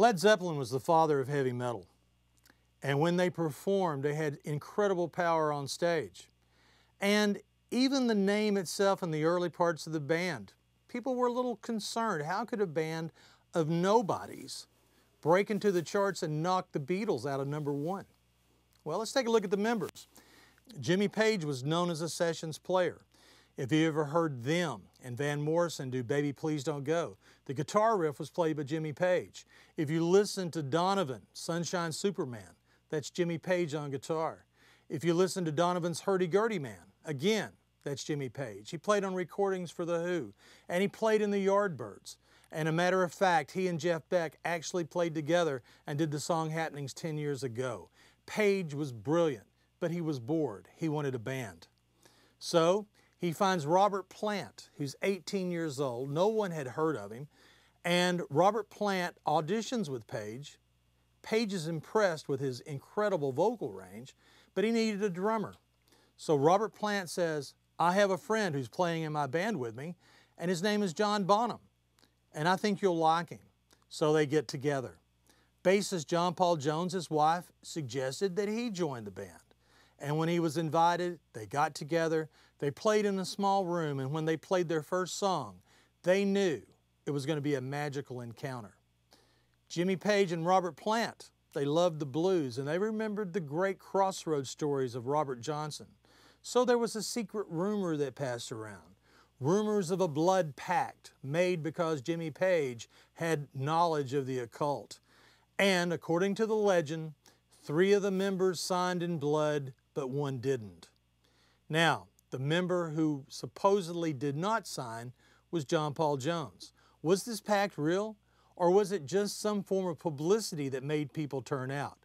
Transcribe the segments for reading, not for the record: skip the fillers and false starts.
Led Zeppelin was the father of heavy metal. And when they performed, they had incredible power on stage. And even the name itself in the early parts of the band, people were a little concerned. How could a band of nobodies break into the charts and knock the Beatles out of #1? Well, let's take a look at the members. Jimmy Page was known as a sessions player. If you ever heard them and Van Morrison do Baby Please Don't Go, the guitar riff was played by Jimmy Page. If you listen to Donovan, Sunshine Superman, that's Jimmy Page on guitar. If you listen to Donovan's Hurdy-Gurdy Man, again, that's Jimmy Page. He played on recordings for The Who, and he played in the Yardbirds. And a matter of fact, he and Jeff Beck actually played together and did the song Happenings 10 years ago. Page was brilliant, but he was bored. He wanted a band. So he finds Robert Plant, who's 18 years old. No one had heard of him. And Robert Plant auditions with Page. Page is impressed with his incredible vocal range, but he needed a drummer. So Robert Plant says, I have a friend who's playing in my band with me, and his name is John Bonham, and I think you'll like him. So they get together. Bassist John Paul Jones, his wife, suggested that he join the band. And when he was invited, they got together, they played in a small room, and when they played their first song, they knew it was going to be a magical encounter. Jimmy Page and Robert Plant, they loved the blues, and they remembered the great Crossroads stories of Robert Johnson. So there was a secret rumor that passed around. Rumors of a blood pact made because Jimmy Page had knowledge of the occult. And according to the legend, 3 of the members signed in blood, but 1 didn't. Now, the member who supposedly did not sign was John Paul Jones. Was this pact real, or was it just some form of publicity that made people turn out?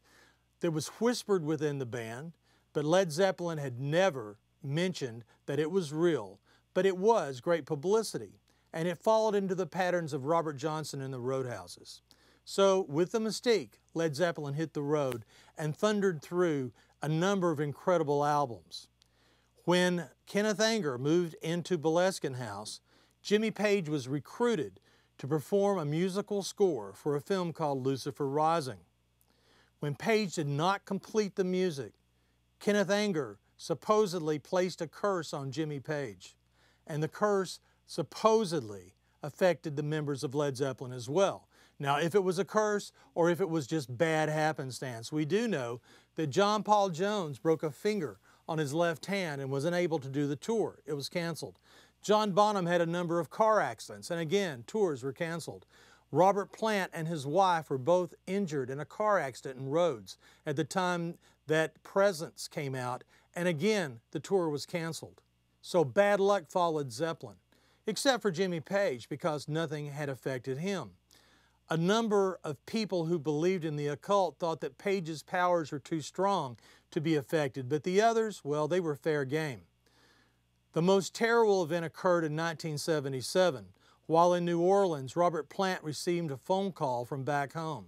There was whispered within the band, but Led Zeppelin had never mentioned that it was real, but it was great publicity, and it followed into the patterns of Robert Johnson and the Roadhouses. So with the mystique, Led Zeppelin hit the road and thundered through a number of incredible albums. When Kenneth Anger moved into Boleskine House, Jimmy Page was recruited to perform a musical score for a film called Lucifer Rising. When Page did not complete the music, Kenneth Anger supposedly placed a curse on Jimmy Page, and the curse supposedly affected the members of Led Zeppelin as well. Now, if it was a curse or if it was just bad happenstance, we do know that John Paul Jones broke a finger on his left hand and was unable to do the tour. It was canceled. John Bonham had a number of car accidents, and again, tours were canceled. Robert Plant and his wife were both injured in a car accident in Rhodes at the time that Presence came out, and again, the tour was canceled. So bad luck followed Zeppelin, except for Jimmy Page, because nothing had affected him. A number of people who believed in the occult thought that Page's powers were too strong to be affected, but the others, well, they were fair game. The most terrible event occurred in 1977. While in New Orleans, Robert Plant received a phone call from back home,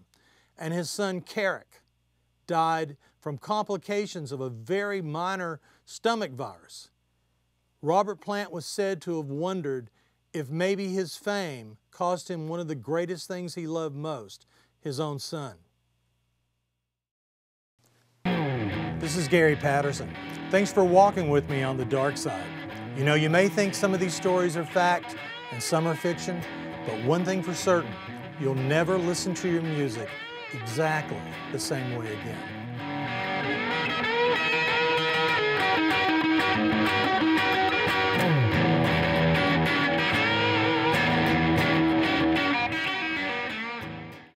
and his son Carrick died from complications of a very minor stomach virus. Robert Plant was said to have wondered if maybe his fame cost him one of the greatest things he loved most, his own son. This is Gary Patterson. Thanks for walking with me on the dark side. You know, you may think some of these stories are fact and some are fiction, but one thing for certain, you'll never listen to your music exactly the same way again.